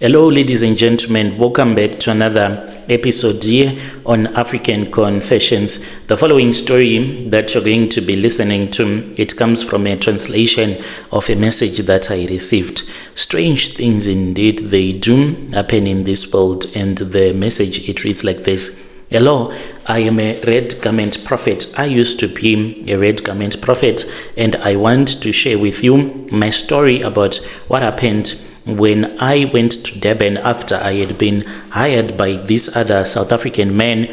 Hello, ladies and gentlemen. Welcome back to another episode here on African Confessions. The following story that you're going to be listening to, it comes from a translation of a message that I received. Strange things indeed they do happen in this world, and the message, it reads like this. Hello, I am a red garment prophet. I used to be a red garment prophet, and I want to share with you my story about what happened when I went to Dubarn after I had been hired by this other South African man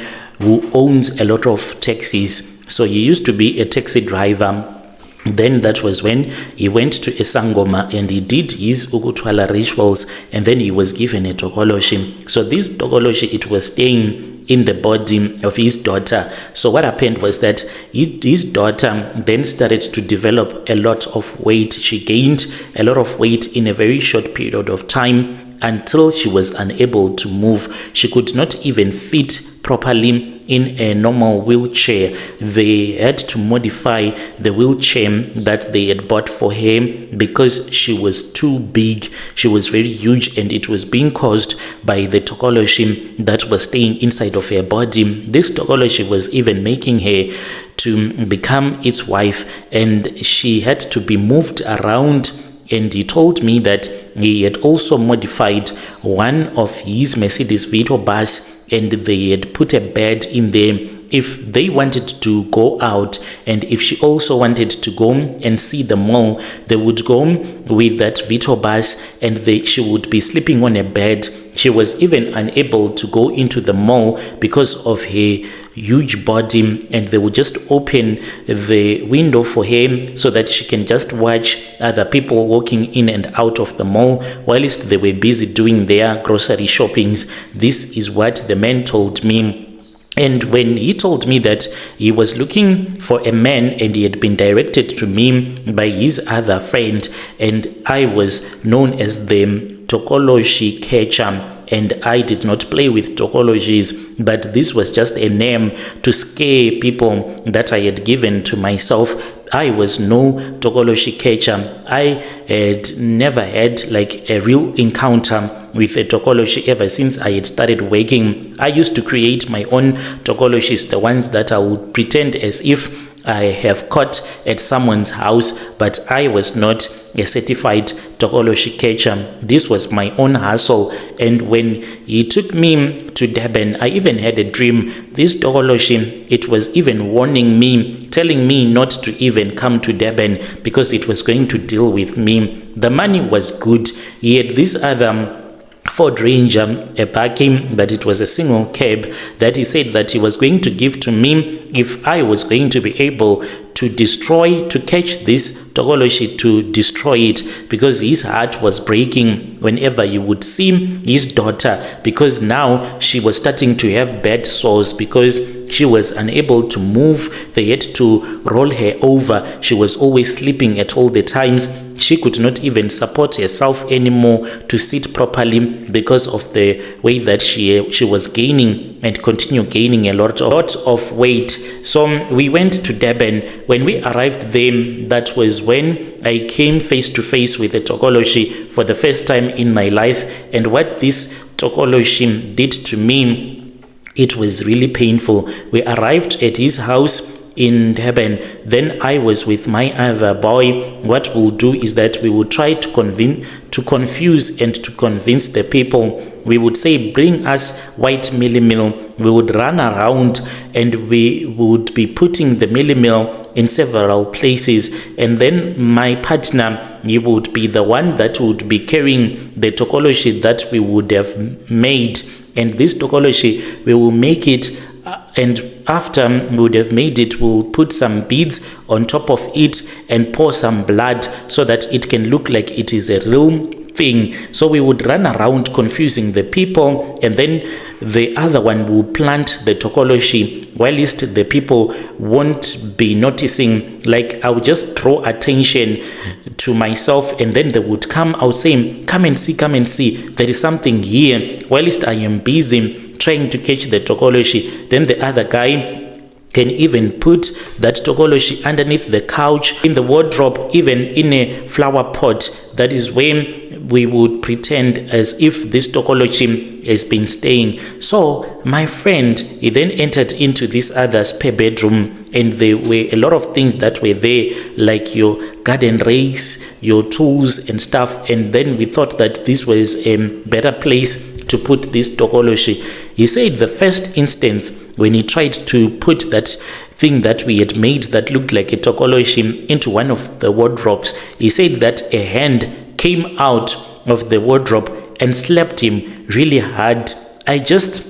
who owns a lot of taxis. So he used to be a taxi driver. Then that was when he went to a Sangoma and he did his Ukutwala rituals, and then he was given a Tokoloshe. So this Tokoloshe, it was staying in the body of his daughter. So what happened was that his daughter then started to develop a lot of weight. She gained a lot of weight in a very short period of time until she was unable to move. She could not even fit properly in a normal wheelchair. They had to modify the wheelchair that they had bought for her because she was too big. She was very huge, and it was being caused by the Tokoloshe that was staying inside of her body. This Tokoloshe was even making her to become its wife, and she had to be moved around. And he told me that he had also modified one of his Mercedes Vito bus, and they had put a bed in there if they wanted to go out, and if she also wanted to go and see the mall, they would go with that Vito bus, and she would be sleeping on a bed. She was even unable to go into the mall because of her huge body, and they would just open the window for her so that she can just watch other people walking in and out of the mall whilst they were busy doing their grocery shoppings. This is what the man told me. And when he told me that he was looking for a man and he had been directed to me by his other friend, and I was known as the Tokoloshe catcher, and I did not play with Tokoloshes, but this was just a name to scare people that I had given to myself. I was no Tokoloshe catcher. I had never had like a real encounter with a Tokoloshe ever since I had started working. I used to create my own Tokoloshes, the ones that I would pretend as if I have caught at someone's house, but I was not a certified Tokoloshe catcher. This was my own hustle. And when he took me to Dubarn, I even had a dream. This Tokoloshe, it was even warning me, telling me not to even come to Dubarn because it was going to deal with me. The money was good. He had this other Ford Ranger, a parking, but it was a single cab that he said that he was going to give to me if I was going to be able to catch this Tokoloshe, to destroy it, because his heart was breaking whenever he would see his daughter, because now she was starting to have bad sores because she was unable to move. They had to roll her over. She was always sleeping at all the times. She could not even support herself anymore to sit properly because of the way that she was gaining and continue gaining a lot of weight. So we went to Dubarn. When we arrived there, that was when I came face to face with the Tokoloshe for the first time in my life. And what this Tokoloshe did to me, it was really painful. We arrived at his house in Dubarn. Then I was with my other boy. What we'll do is that we will try to confuse and to convince the people. We would say, bring us white millimil. We would run around and we would be putting the millimil in several places, and then my partner, he would be the one that would be carrying the Tokoloshe that we would have made. And this Tokoloshe, we will make it, and after we would have made it, we'll put some beads on top of it and pour some blood so that it can look like it is a real thing. So we would run around confusing the people, and then the other one will plant the Tokoloshe whilst the people won't be noticing. Like, I would just draw attention to myself, and then they would come out saying, come and see, there is something here, whilst I am busy trying to catch the Tokoloshe. Then the other guy can even put that Tokoloshe underneath the couch, in the wardrobe, even in a flower pot. That is when we would pretend as if this Tokoloshe has been staying. So my friend, he then entered into this other spare bedroom, and there were a lot of things that were there, like your garden rakes, your tools and stuff. And then we thought that this was a better place to put this Tokoloshe. He said the first instance when he tried to put that thing that we had made that looked like a Tokoloshe into one of the wardrobes, he said that a hand came out of the wardrobe and slapped him really hard. I just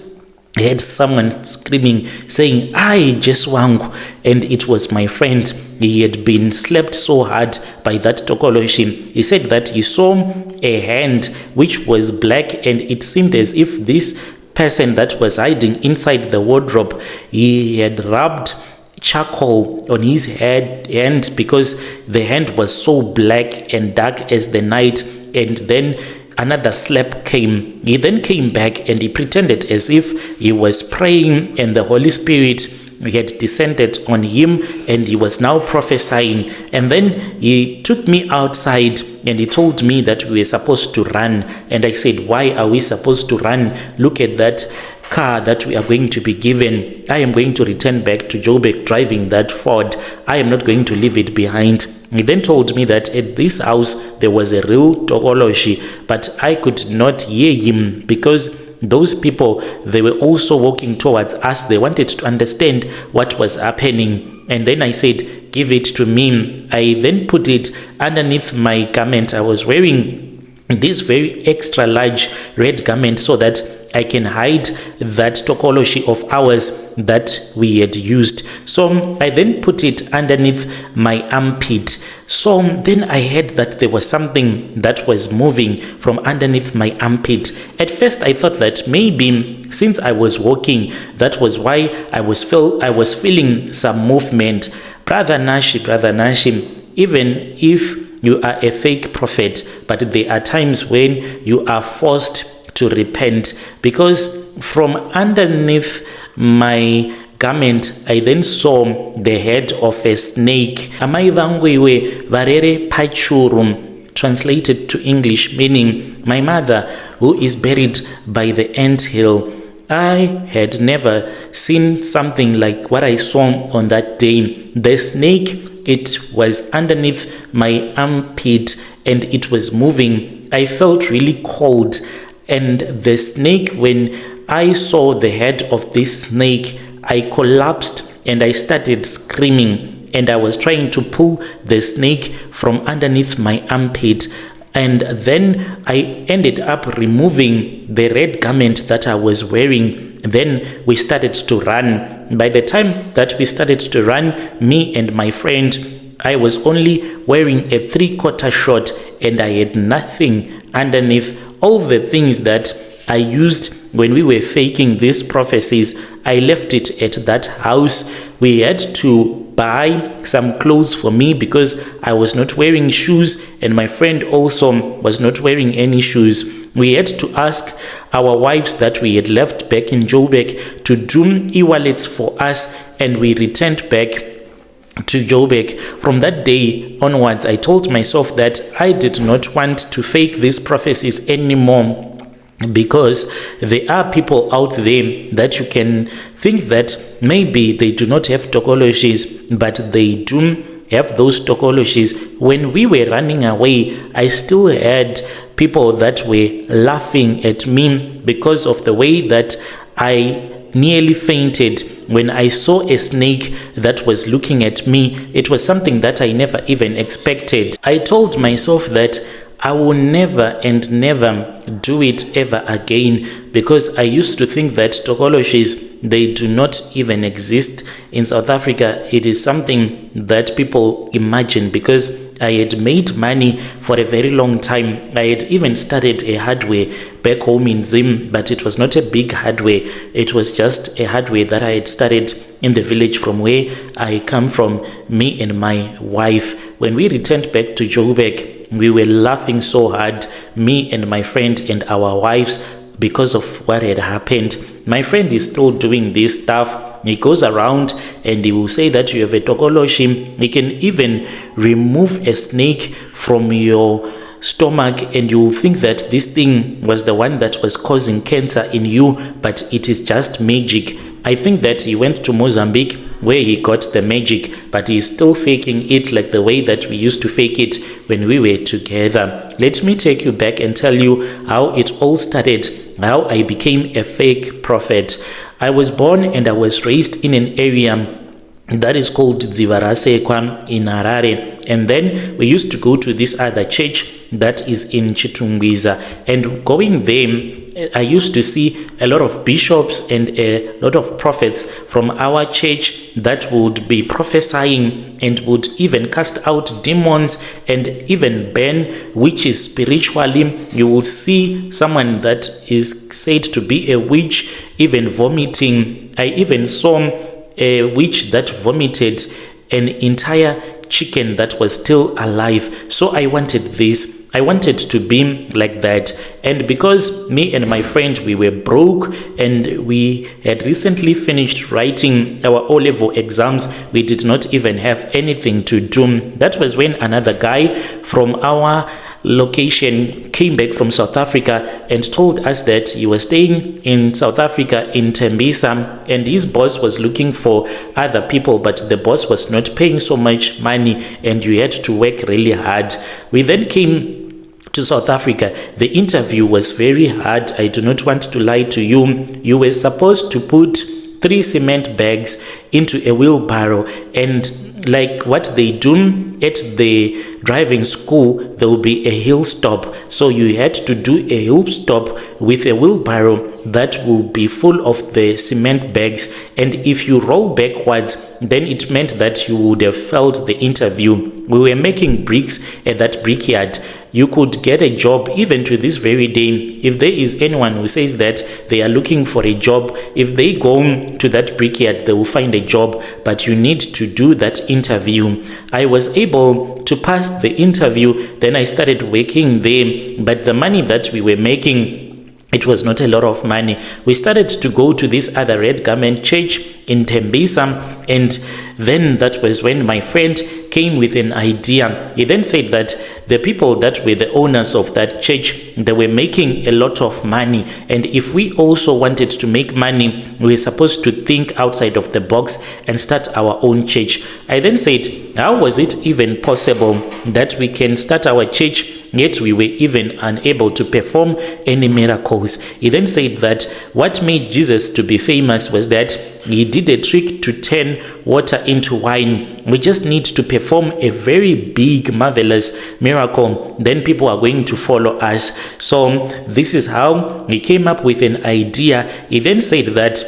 heard someone screaming, saying, "Ay, Jeswangu," and it was my friend. He had been slapped so hard by that Tokoloshe. He said that he saw a hand which was black, and it seemed as if this person that was hiding inside the wardrobe, he had rubbed charcoal on his hand because the hand was so black and dark as the night. And then another slap came. He then came back and he pretended as if he was praying, and the Holy Spirit had descended on him, and he was now prophesying. And then he took me outside and he told me that we were supposed to run. And I said, "Why are we supposed to run? Look at that car that we are going to be given. I am going to return back to Joburg driving that Ford. I am not going to leave it behind." He then told me that at this house there was a real Tokoloshe, but I could not hear him because those people, they were also walking towards us. They wanted to understand what was happening. And then I said, "Give it to me." I then put it underneath my garment. I was wearing this very extra large red garment so that I can hide that Tokoloshe of ours that we had used. So I then put it underneath my armpit. So then I heard that there was something that was moving from underneath my armpit. At first I thought that maybe since I was walking, that was why I was feeling some movement. Brother Nashi, even if you are a fake prophet, but there are times when you are forced to repent, because from underneath my garment I then saw the head of a snake. Amai vanguiwe varere pachurum, translated to English, meaning my mother who is buried by the anthill. I had never seen something like what I saw on that day. The snake, it was underneath my armpit and it was moving. I felt really cold. And the snake, when I saw the head of this snake, I collapsed and I started screaming. And I was trying to pull the snake from underneath my armpit. And then I ended up removing the red garment that I was wearing. Then we started to run. By the time that we started to run, me and my friend, I was only wearing a 3/4 short and I had nothing underneath. All the things that I used when we were faking these prophecies, I left it at that house. We had to buy some clothes for me because I was not wearing shoes, and my friend also was not wearing any shoes. We had to ask our wives that we had left back in Joburg to do e-wallets for us, and we returned back to Joburg. From that day onwards, I told myself that I did not want to fake these prophecies anymore, because there are people out there that you can think that maybe they do not have Tokoloshes, but they do have those Tokoloshes. When we were running away, I still had people that were laughing at me because of the way that I nearly fainted when I saw a snake that was looking at me. It was something that I never even expected. I told myself that I will never and never do it ever again, because I used to think that Tokoloshes, they do not even exist in South Africa. It is something that people imagine, because I had made money for a very long time. I had even started a hardware back home in Zim, but it was not a big hardware. It was just a hardware that I had started in the village from where I come from, me and my wife. When we returned back to Joburg, we were laughing so hard, me and my friend and our wives, because of what had happened. My friend is still doing this stuff. He goes around and he will say that you have a Tokoloshe. He can even remove a snake from your stomach, and you will think that this thing was the one that was causing cancer in you, but it is just magic. I think that he went to Mozambique where he got the magic, but he's still faking it like the way that we used to fake it when we were together. Let me take you back and tell you how it all started, how I became a fake prophet. I was born and I was raised in an area that is called Dzivarasekwa in Harare, and then we used to go to this other church that is in Chitungwiza, and going there I used to see a lot of bishops and a lot of prophets from our church that would be prophesying and would even cast out demons and even burn witches spiritually. You will see someone that is said to be a witch even vomiting. I even saw a witch that vomited an entire chicken that was still alive. So I wanted this. I wanted to be like that. And because me and my friend, we were broke and we had recently finished writing our O-level exams, we did not even have anything to do. That was when another guy from our location came back from South Africa and told us that he was staying in South Africa in Tembisa, and his boss was looking for other people, but the boss was not paying so much money and you had to work really hard. We then came to South Africa. The interview was very hard. I do not want to lie to you. You were supposed to put 3 cement bags into a wheelbarrow, and like what they do at the driving school, there will be a hill stop. So you had to do a hill stop with a wheelbarrow that will be full of the cement bags. And if you roll backwards, then it meant that you would have failed the interview. We were making bricks at that brickyard. You could get a job even to this very day. If there is anyone who says that they are looking for a job, if they go to that brickyard, they will find a job, but you need to do that interview. I was able to pass the interview. Then I started working there, but the money that we were making, it was not a lot of money. We started to go to this other red garment church in Tembisa, and then that was when my friend came with an idea. He then said that the people that were the owners of that church, they were making a lot of money, and if we also wanted to make money, we were supposed to think outside of the box and start our own church. I then said, how was it even possible that we can start our church yet we were even unable to perform any miracles? He then said that what made Jesus to be famous was that he did a trick to turn water into wine. We just need to perform a very big, marvelous miracle, then people are going to follow us. So this is how he came up with an idea. He then said that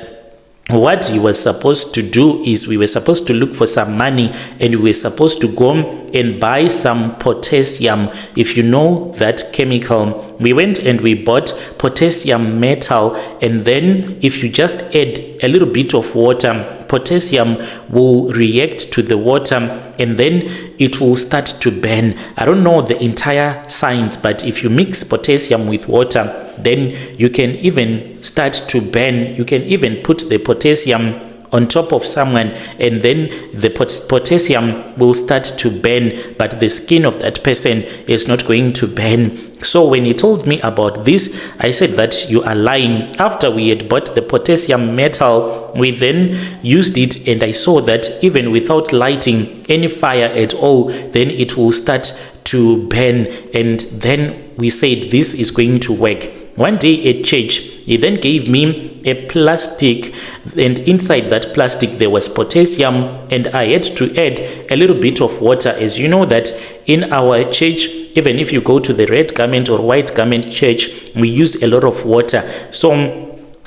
what he was supposed to do is we were supposed to look for some money, and we were supposed to go and buy some potassium, if you know that chemical. We went and we bought potassium metal, and then if you just add a little bit of water, potassium will react to the water and then it will start to burn. I don't know the entire science, but if you mix potassium with water, then you can even start to burn. You can even put the potassium on top of someone, and then the potassium will start to burn, but the skin of that person is not going to burn. So when he told me about this, I said that you are lying. After we had bought the potassium metal, we then used it, and I saw that even without lighting any fire at all, then it will start to burn. And then we said this is going to work. One day at church, he then gave me a plastic, and inside that plastic there was potassium, and I had to add a little bit of water. As you know that in our church, even if you go to the red garment or white garment church, we use a lot of water. So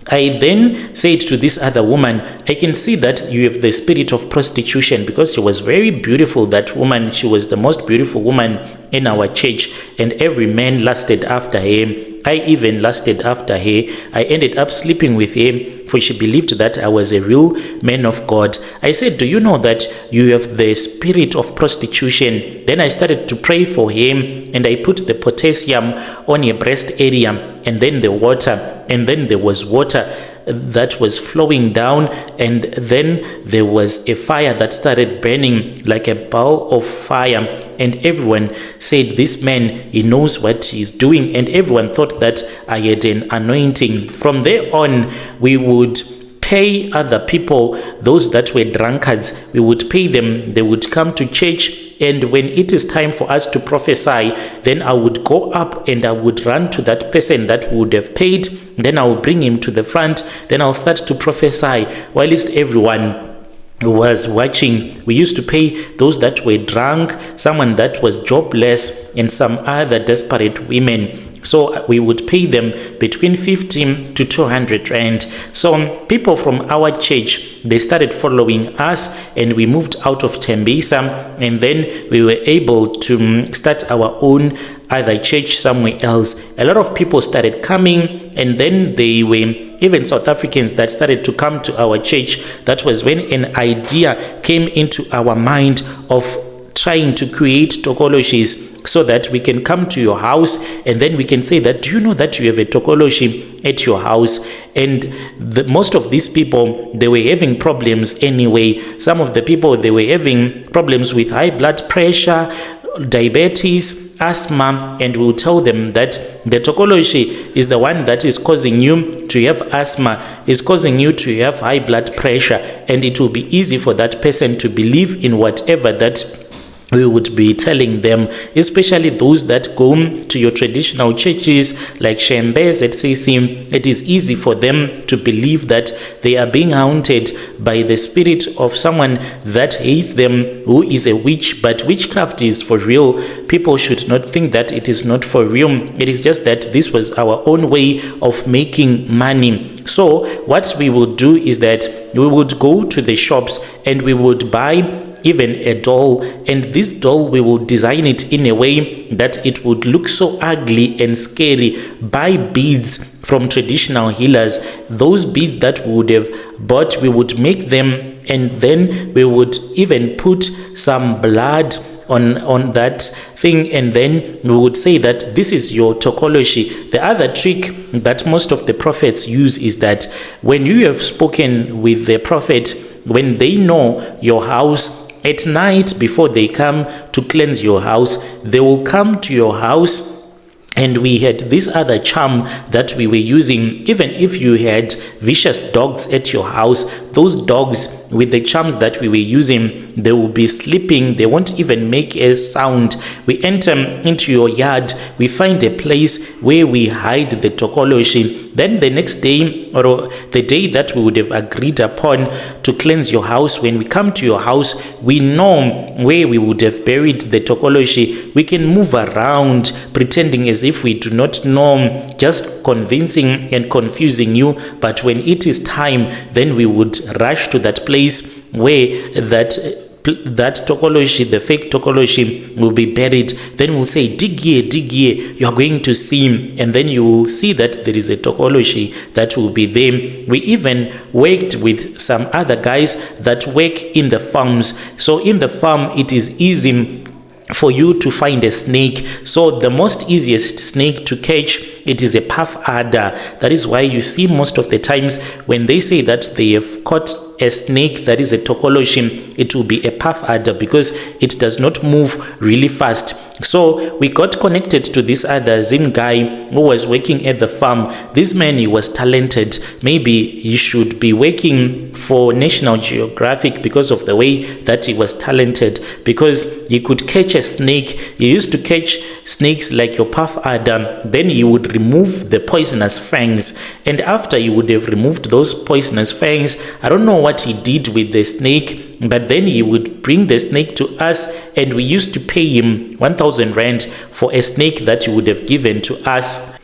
I then said to this other woman, I can see that you have the spirit of prostitution, because she was very beautiful, that woman. She was the most beautiful woman in our church, and every man lusted after her. I even lusted after her. I ended up sleeping with her, for she believed that I was a real man of God. I said, do you know that you have the spirit of prostitution? Then I started to pray for him, and I put the potassium on her breast area, and then the water, and then there was water that was flowing down, and then there was a fire that started burning like a ball of fire. and everyone said, this man, he knows what he's doing, and everyone thought that I had an anointing. From there on, we would pay other people, those that were drunkards, we would pay them, they would come to church, and when it is time for us to prophesy, then I would go up and I would run to that person that would have paid, then I will bring him to the front, then I'll start to prophesy whilst everyone was watching. We used to pay those that were drunk, someone that was jobless, and some other desperate women. So we would pay them between 15 to 200 rand. So people from our church, they started following us, and we moved out of Tembisa, and then we were able to start our own other church somewhere else. A lot of people started coming, and then they were even South Africans that started to come to our church. That was when an idea came into our mind of trying to create Tokoloshes, so that we can come to your house and then we can say that, do you know that you have a Tokoloshe at your house? And most of these people, they were having problems anyway. Some of the people, they were having problems with high blood pressure, diabetes, asthma, and we'll tell them that the Tokoloshe is the one that is causing you to have asthma, is causing you to have high blood pressure, and it will be easy for that person to believe in whatever that we would be telling them, especially those that go to your traditional churches like Shembez at CC. It is easy for them to believe that they are being haunted by the spirit of someone that hates them, who is a witch. But witchcraft is for real. People should not think that it is not for real. It is just that this was our own way of making money. So what we would do is that we would go to the shops and we would buy even a doll, and this doll, we will design it in a way that it would look so ugly and scary. Buy beads from traditional healers. Those beads that we would have bought, we would make them, and then we would even put some blood on that thing, and then we would say that this is your Tokoloshe. The other trick that most of the prophets use is that when you have spoken with the prophet, when they know your house, at night before they come to cleanse your house, they will come to your house. And we had this other charm that we were using. Even if you had vicious dogs at your house, those dogs, with the charms that we were using, they will be sleeping. They won't even make a sound. We enter into your yard. We find a place where we hide the Tokoloshe. Then the next day, or the day that we would have agreed upon to cleanse your house, when we come to your house, we know where we would have buried the Tokoloshe. We can move around pretending as if we do not know, just convincing and confusing you. But when it is time, then we would rush to that place where that Tokoloshe, the fake Tokoloshe, will be buried. Then we'll say, dig here, you are going to see him, and then you will see that there is a Tokoloshe that will be there. We even worked with some other guys that work in the farms. So in the farm, it is easy for you to find a snake. So the most easiest snake to catch, it is a puff adder. That is why you see most of the times when they say that they have caught a snake that is a Tokoloshe, it will be a puff adder because it does not move really fast. So we got connected to this other Zim guy who was working at the farm. This man, he was talented. Maybe he should be working for National Geographic because of the way that he was talented, because he could catch a snake. He used to catch snakes like your puff adder. Then he would remove the poisonous fangs, and after he would have removed those poisonous fangs, I don't know what he did with the snake, but then he would bring the snake to us, and we used to pay him 1,000 rand for a snake that he would have given to us.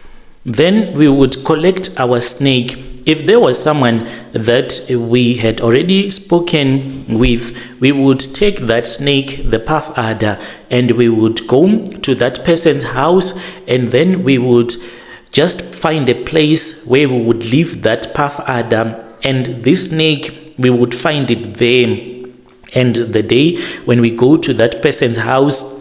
Then we would collect our snake. If there was someone that we had already spoken with, we would take that snake, the puff adder, and we would go to that person's house, and then we would just find a place where we would leave that puff adder, and this snake, we would find it there. And the day when we go to that person's house,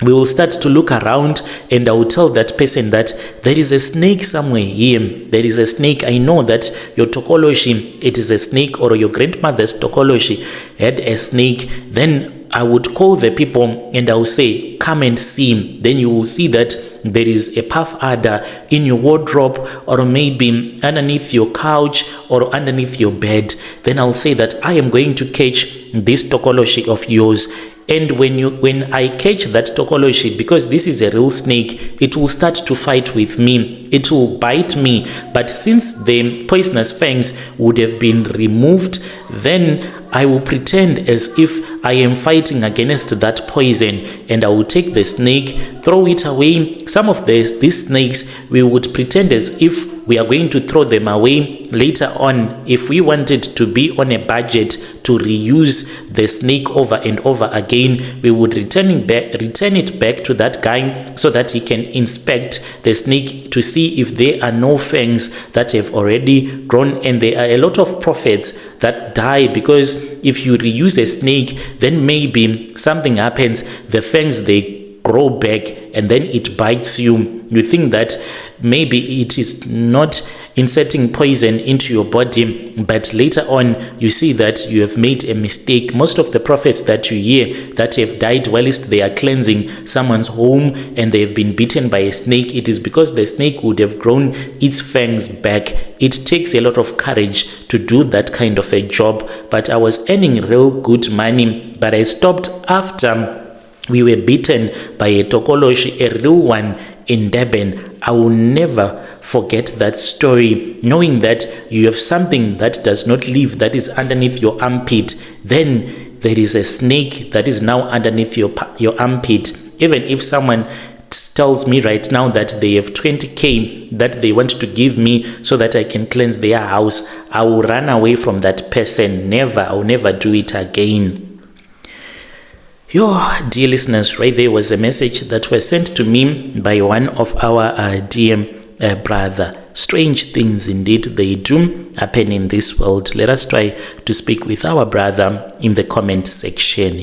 we will start to look around, and I will tell that person that there is a snake somewhere here. There is a snake. I know that your Tokoloshe, it is a snake, or your grandmother's Tokoloshe had a snake. Then I would call the people and I will say, come and see. Then you will see that there is a puff adder in your wardrobe, or maybe underneath your couch or underneath your bed. Then I'll say that I am going to catch this Tokoloshe of yours. And when I catch that Tokoloshe, because this is a real snake, it will start to fight with me. It will bite me. But since the poisonous fangs would have been removed, then I will pretend as if I am fighting against that poison, and I will take the snake, throw it away. Some of these snakes, we would pretend as if we are going to throw them away later on. If we wanted to be on a budget to reuse the snake over and over again, we would return it back to that guy so that he can inspect the snake to see if there are no fangs that have already grown. And there are a lot of prophets that die because if you reuse a snake, then maybe something happens, the fangs, they grow back and then it bites you. You think that maybe it is not inserting poison into your body, but later on you see that you have made a mistake. Most of the prophets that you hear that have died whilst they are cleansing someone's home and they have been bitten by a snake, it is because the snake would have grown its fangs back. It takes a lot of courage to do that kind of a job. But I was earning real good money, but I stopped after we were bitten by a Tokoloshe, a real one, in Dubarn. I will never forget that story, knowing that you have something that does not live, that is underneath your armpit. Then there is a snake that is now underneath your armpit. Even if someone tells me right now that they have 20k that they want to give me so that I can cleanse their house, I will run away from that person. I will never do it again. Dear listeners, right there was a message that was sent to me by one of our DM brother. Strange things indeed they do happen in this world. Let us try to speak with our brother in the comment section.